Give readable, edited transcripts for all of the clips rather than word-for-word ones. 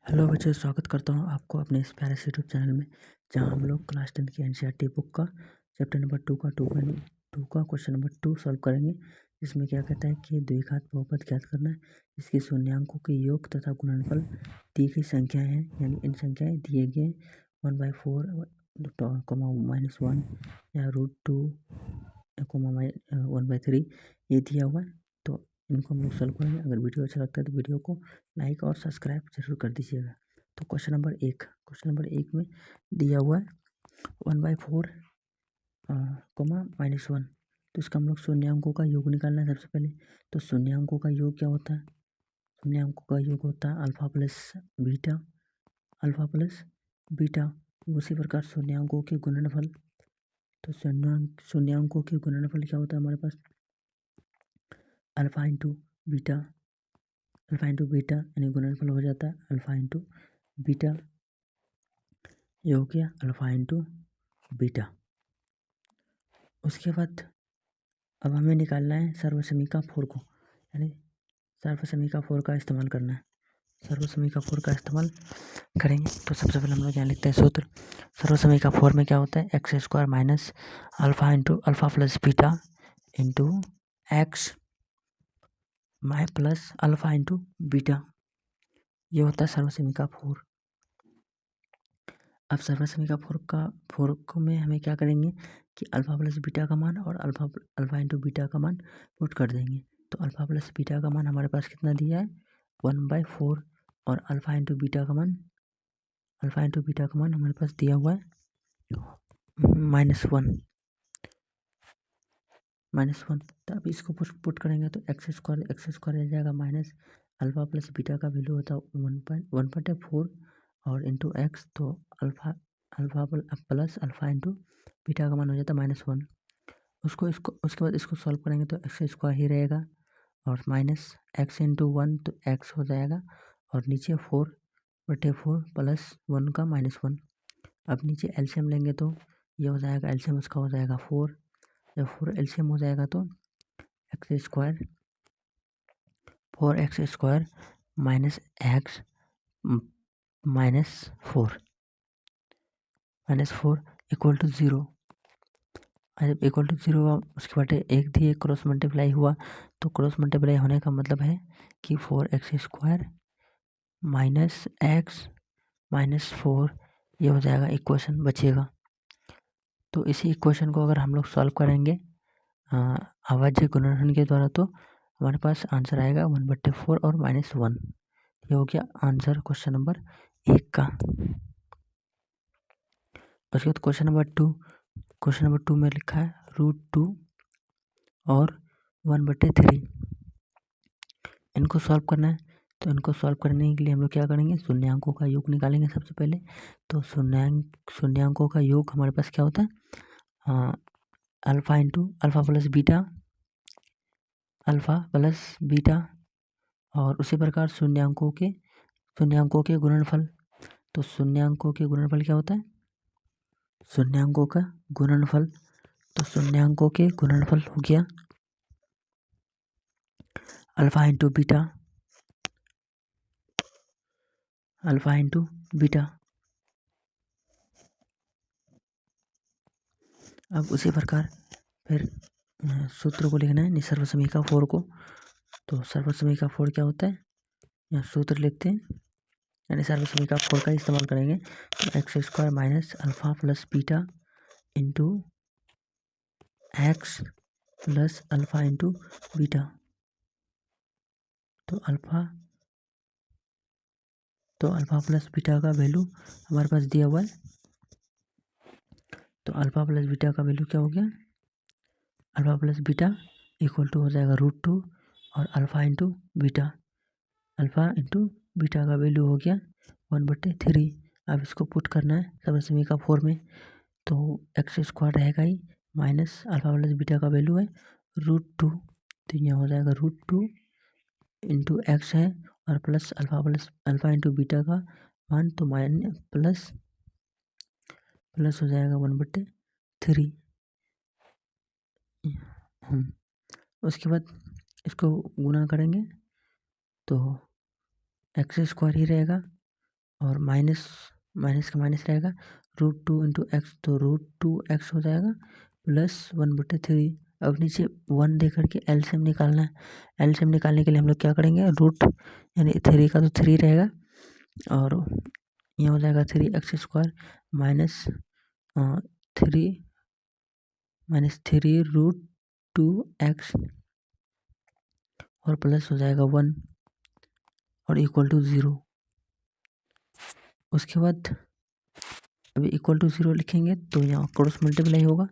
Hello बच्चों, स्वागत करता हूँ आपको अपने इस प्यारे से यूट्यूब चैनल में, जहाँ हम लोग क्लास 10 की एनसीईआरटी बुक का चैप्टर नंबर 2 का क्वेश्चन नंबर 2 सॉल्व करेंगे। इसमें क्या कहता है कि द्विघात बहुपद ज्ञात करना है, इसकी शून्यांकों के योग तथा गुणनफल दी गई संख्याएं हैं, यानी इन संख्याएं दिए गए 1/4 -1 या √2 1/3 ये दिया हुआ है। तो इनको हम लोग सॉल्व करेंगे। अगर वीडियो अच्छा लगता है तो वीडियो को लाइक और सब्सक्राइब जरूर कर दीजिएगा। तो क्वेश्चन नंबर एक में दिया हुआ है 1/4 -1। तो इसका हम लोग शून्यांकों का योग निकालना है सबसे पहले। तो शून्यांकों का योग क्या होता है? शून्यांकों का योग होता है अल्फा प्लस बीटा। उसी प्रकार शून्यांकों के गुणनफल, तो शून्यांकों के गुणनफल क्या होता है हमारे पास? अल्फा इंटू बीटा यानी गुणनफल हो जाता है अल्फा इंटू बीटा। ये हो गया अल्फा इंटू बीटा। उसके बाद अब हमें निकालना है सर्वसमीका 4 को, यानी सर्वसमीका 4 का इस्तेमाल करना है। सर्वसमीका 4 का इस्तेमाल करेंगे तो सबसे पहले हम लोग यहाँ लिखते हैं सूत्र। सर्वसमीका 4 में क्या होता है? x² minus alpha into alpha plus beta into x plus alpha into beta. ये होता है सर्वसमीका 4। अब सर्वसमीका 4 को में हमें क्या करेंगे कि अल्फा प्लस बीटा का मान और अल्फा इंटू बीटा का मान पुट कर देंगे। तो अल्फा प्लस बीटा का मान हमारे पास कितना दिया है? 1/4। और अल्फा इंटू बीटा का मान हमारे पास दिया हुआ है -1। तो अब इसको पुट करेंगे तो एक्स स्क्वायर आ जाएगा माइनस अल्फा प्लस बीटा का वैल्यू होता है 1/4 और इंटू एक्स। तो alpha plus alpha into beta का मान हो जाता है -1। उसके बाद इसको सॉल्व करेंगे तो एक्स स्क्वायर ही रहेगा और माइनस एक्स इंटू 1 तो एक्स हो जाएगा और नीचे 4/4 प्लस 1 का -1। अब नीचे एलसीएम लेंगे तो ये हो जाएगा, एलसीएम उसका हो जाएगा 4। जब 4 एलसीएम हो जाएगा तो x square 4x² minus x -4 equal to 0। जब इक्वल टू 0 हुआ उसके बाद एक दिए क्रॉस मल्टीप्लाई हुआ, तो क्रॉस मल्टीप्लाई होने का मतलब है कि 4x² माइनस एक्स -4 ये हो जाएगा, इक्वेशन बचेगा। तो इसी इक्वेशन को अगर हम लोग सॉल्व करेंगे अभाज्य गुणनफल के द्वारा तो हमारे पास आंसर आएगा 1/4 और -1। ये हो गया आंसर क्वेश्चन नंबर 1 का। उसके बाद क्वेश्चन नंबर 2 में लिखा है √2 और 1/3। इनको सॉल्व करना है। तो इनको सॉल्व करने के लिए हम लोग क्या करेंगे? शून्यांकों का योग निकालेंगे सबसे पहले। तो शून्यांकों का योग हमारे पास क्या होता है? Alpha into alpha plus beta और उसी प्रकार शून्यांकों के गुणनफल। तो शून्यांकों के गुणनफल क्या होता है? शून्यांकों का गुणनफल। तो शून्यांकों के गुणनफल हो गया अल्फा इंटू बीटा। अब उसी प्रकार फिर सूत्र को लिखना है सर्वसमीका 4 को। तो सर्वसमीका 4 क्या होता है? यहाँ सूत्र लिखते हैं, यानी सर्वसमीका 4 का इस्तेमाल करेंगे। तो x² minus alpha plus beta into x plus alpha into beta. तो अल्फा प्लस बीटा का वैल्यू हमारे पास दिया हुआ है। तो अल्फा प्लस बीटा का वैल्यू क्या हो गया? Alpha plus beta equal to हो जाएगा √2 और अल्फा इंटू बीटा का वैल्यू हो गया 1/3। अब इसको पुट करना है सर्वसमीका 4 में। तो x² रहेगा ही माइनस अल्फा प्लस बीटा का वैल्यू है √2। तो यहाँ हो जाएगा √2 इंटू एक्स है और प्लस अल्फा इंटू बीटा का मान, तो प्लस हो जाएगा 1/3। उसके बाद इसको गुना करेंगे तो x² ही रहेगा और माइनस माइनस का माइनस रहेगा, √2 इंटू एक्स, तो √2x हो जाएगा प्लस 1/3। अब नीचे 1 दे करके एलसीएम निकालना है। एलसीएम निकालने के लिए हम लोग क्या करेंगे, रूट यानी 3 का तो 3 रहेगा और ये हो जाएगा 3x² माइनस 3 √2x और प्लस हो जाएगा 1 और इक्वल टू 0। उसके बाद अभी इक्वल टू 0 लिखेंगे तो यहाँ क्रॉस मल्टीप्लाई होगा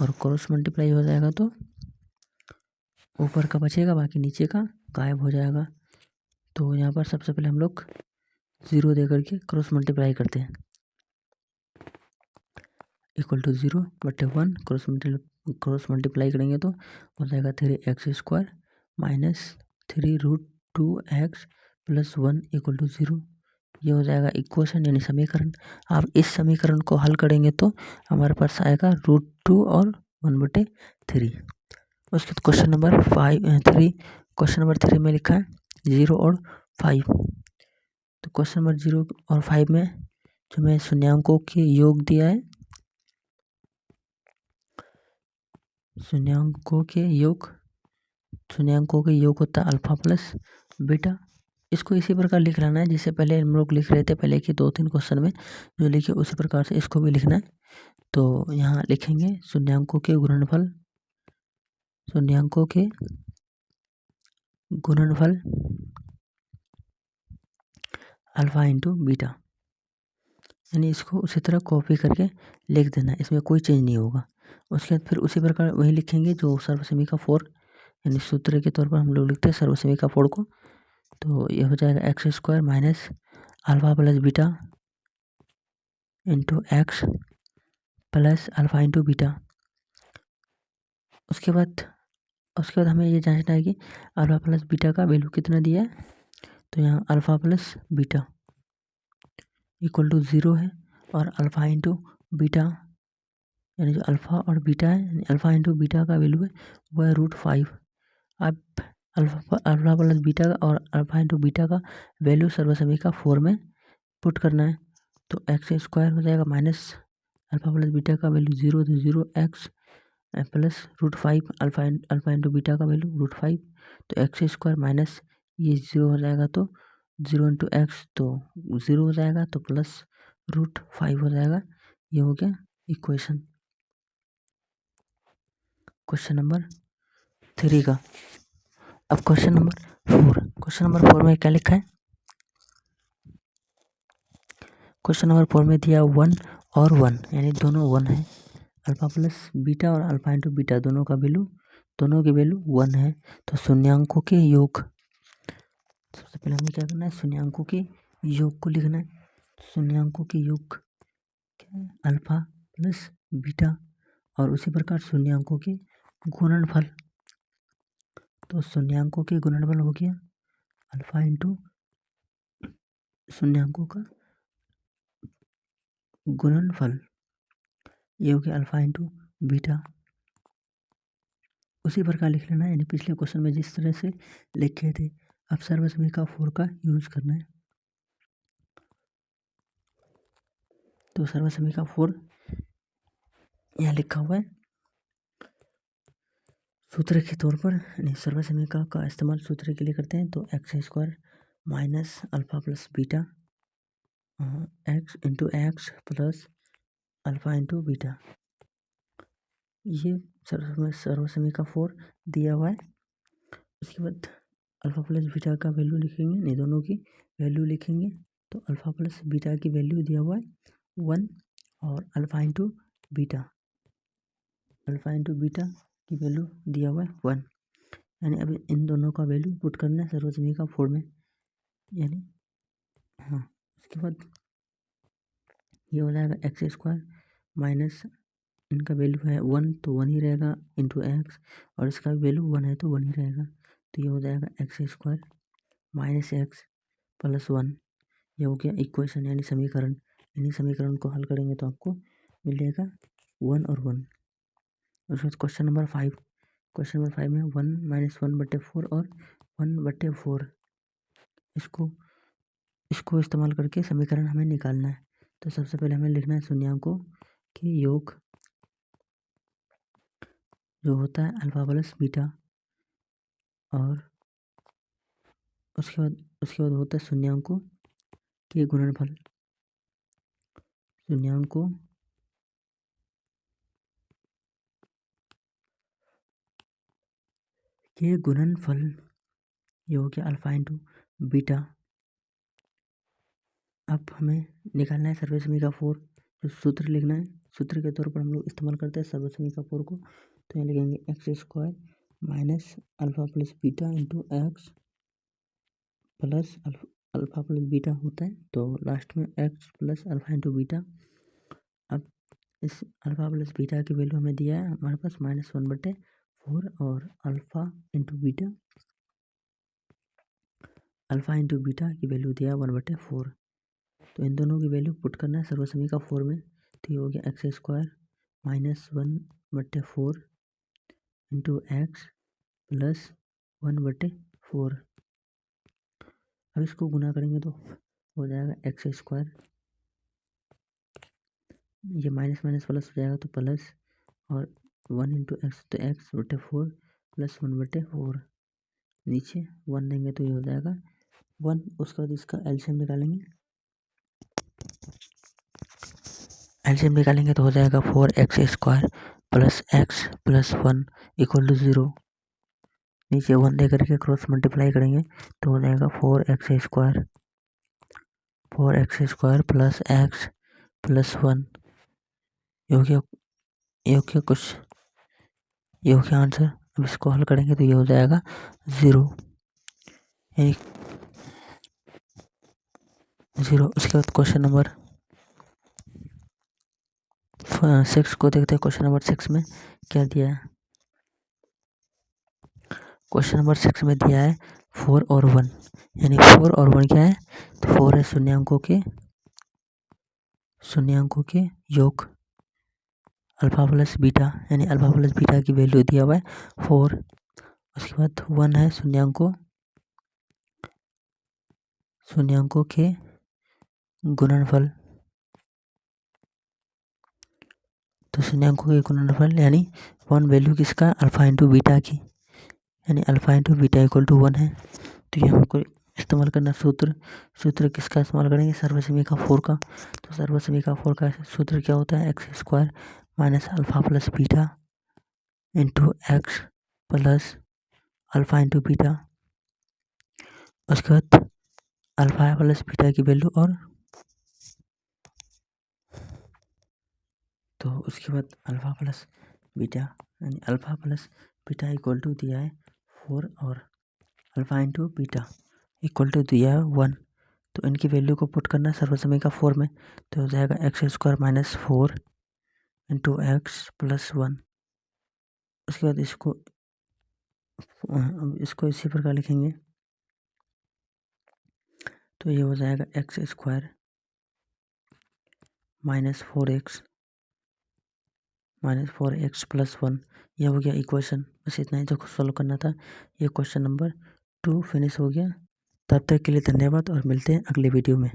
और क्रॉस मल्टीप्लाई हो जाएगा तो ऊपर का बचेगा, बाकी नीचे का गायब हो जाएगा। तो यहाँ पर सबसे पहले हम लोग 0 दे करके क्रॉस मल्टीप्लाई करते हैं। इक्वल टू 0/1 क्रॉस मल्टीप्लाई करेंगे तो हो जाएगा 3x² minus 3 √2x plus 1 equal to 0। ये हो जाएगा इक्वेशन यानी समीकरण। आप इस समीकरण को हल करेंगे तो हमारे पास आएगा √2 और 1/3। उसके बाद क्वेश्चन नंबर 3 में लिखा है 0 और 5। तो क्वेश्चन नंबर 0 और 5 में जो मैं शून्यांकों के योग दिया है, शून्यांकों के योग होता है अल्फा प्लस बीटा। इसको इसी प्रकार लिख लेना है जिससे पहले हम लोग लिख रहे थे पहले के 2-3 क्वेश्चन में जो लिखे उसी प्रकार से इसको भी लिखना है। तो यहाँ लिखेंगे शून्यांकों के गुणनफल अल्फा इंटू बीटा, यानी इसको उसी तरह कॉपी करके लिख देना है, इसमें कोई चेंज नहीं होगा। उसके बाद फिर उसी प्रकार वही लिखेंगे जो सर्वसमीका 4 यानी सूत्र के तौर पर हम लोग लिखते हैं सर्वसमीका 4 को। तो ये हो जाएगा x² minus alpha plus beta into x plus alpha into beta. उसके बाद हमें ये जांचना है कि अल्फा प्लस बीटा का वैल्यू कितना दिया है। तो यहाँ alpha plus beta equal to 0 है और अल्फा इंटू बीटा यानी जो अल्फा और बीटा है, अल्फा इंटू बीटा का वैल्यू है वो है √5। अब अल्फा प्लस बीटा का और अल्फा इंटू बीटा का वैल्यू सर्वसमीका 4 में पुट करना है। तो x² हो जाएगा माइनस अल्फा प्लस बीटा का वैल्यू 0 तो 0x plus √5 alpha into beta का वैल्यू √5। तो x² माइनस ये 0 हो जाएगा तो 0 इंटू एक्स तो 0 हो जाएगा तो प्लस √5 हो जाएगा। ये हो गया इक्वेशन क्वेश्चन नंबर 3 का। अब क्वेश्चन नंबर 4 में क्या लिखा है, क्वेश्चन नंबर 4 में दिया 1 और 1 यानी दोनों 1 है। अल्फा प्लस बीटा और अल्फा इंटू बीटा दोनों की वैल्यू 1 है। तो शून्यांकों के योग, सबसे पहले हमें क्या करना है, शून्यांकों के योग को लिखना है। शून्यांकों के योग क्या है, अल्फा प्लस बीटा और उसी प्रकार शून्यांकों के गुणनफल। तो शून्यांकों के गुणनफल हो गया अल्फा इंटू शून्यांकों का गुणनफल, ये हो गया अल्फा इंटू बीटा। उसी प्रकार लिख लेना है यानी पिछले क्वेश्चन में जिस तरह से लिखे थे। अब सर्वसमीका 4 का यूज करना है। तो सर्वसमीका 4 यहाँ लिखा हुआ है सूत्र के तौर पर, यानी सर्वसमीका का इस्तेमाल सूत्र के लिए करते हैं। तो x² minus alpha plus beta x into x plus alpha into beta, ये सर्वसमीका 4 दिया हुआ है। उसके बाद अल्फा प्लस बीटा का वैल्यू लिखेंगे, नहीं दोनों की वैल्यू लिखेंगे। तो अल्फा प्लस बीटा की वैल्यू दिया हुआ है 1 और अल्फा इंटू बीटा की वैल्यू दिया हुआ है 1, यानी अभी इन दोनों का वैल्यू पुट करना है सर्वसमीका 4 में, यानी हाँ। उसके बाद ये हो जाएगा x² माइनस इनका वैल्यू है 1 तो 1 ही रहेगा इंटू एक्स और इसका वैल्यू 1 है तो 1 ही रहेगा। तो ये हो जाएगा x² माइनस एक्स प्लस 1। ये हो गया इक्वेशन यानी समीकरण। यानी समीकरण को हल करेंगे तो आपको मिलेगा 1 और 1। उसके बाद क्वेश्चन नंबर 5 में 1 - 1/4 और 1/4 इसको इसको इस्तेमाल करके समीकरण हमें निकालना है। तो सबसे पहले हमें लिखना है शून्यांकों के योग जो होता है अल्फा प्लस बीटा, और उसके बाद होता है शून्यांकों के गुणनफल। शून्यांकों के गुणनफल ये हो गया अल्फा इंटू बीटा। अब हमें निकालना है सर्वसमी का 4, जो सूत्र लिखना है। सूत्र के तौर पर हम लोग इस्तेमाल करते हैं सर्वसमी का 4 को। तो यहाँ लिखेंगे x square minus alpha plus beta into x plus alpha plus beta होता है, तो लास्ट में x plus alpha into beta. अब इस अल्फा प्लस बीटा की वैल्यू हमें दिया है हमारे पास -1/4, और अल्फा इंटू बीटा की वैल्यू दिया है 1/4। तो इन दोनों की वैल्यू पुट करना है सर्वसमी का 4 में। तो ये हो गया x square -1/4 into x plus 1/4। अब इसको गुना करेंगे तो हो जाएगा एक्स स्क्वायर, ये माइनस माइनस प्लस हो जाएगा तो प्लस, और 1 इंटू एक्स तो x/4 प्लस 1/4। नीचे 1 देंगे तो ये हो जाएगा 1। उसके बाद इसका एलसीएम निकालेंगे। एलसीएम निकालेंगे तो हो जाएगा 4x square plus x plus 1 equal to 0। नीचे 1 दे करके क्रॉस मल्टीप्लाई करेंगे तो हो जाएगा 4x square plus x plus 1। ये हो गया आंसर। अब इसको हल करेंगे तो ये हो जाएगा 0। उसके बाद क्वेश्चन नंबर 6 को देखते हैं। क्वेश्चन नंबर 6 में क्या दिया है। क्वेश्चन नंबर 6 में दिया है 4 और 1, यानी 4 और 1 क्या है, तो 4 है शून्यांकों के योग अल्फा प्लस बीटा, यानी अल्फा प्लस बीटा की वैल्यू दिया हुआ है 4। उसके बाद 1 है शून्यांकों के गुणनफल। तो शून्यांकों के गुणनफल यानी 1 वैल्यू किसका, अल्फा इंटू बीटा की, यानी alpha into beta equal to 1 है। तो ये हमको इस्तेमाल करना सूत्र किसका इस्तेमाल करेंगे, सर्वसमी का 4 का। तो सर्वसमी का 4 का सूत्र क्या होता है, x square minus alpha plus beta into x plus alpha into beta. उसके बाद अल्फा प्लस बीटा की वैल्यू, और तो उसके बाद अल्फा प्लस बीटा, यानी alpha plus beta equal to दिया है 4, और alpha into beta equal to दिया है 1। तो इनकी वैल्यू को पुट करना है सर्वसमी का 4 में। तो हो जाएगा x square minus 4 into x plus 1। उसके बाद इसको इसी प्रकार लिखेंगे तो ये हो जाएगा x square minus 4x plus 1। यह हो गया इक्वेशन। बस इतना ही जो सॉल्व करना था। ये क्वेश्चन नंबर 2 फिनिश हो गया। तब तक के लिए धन्यवाद और मिलते हैं अगले वीडियो में।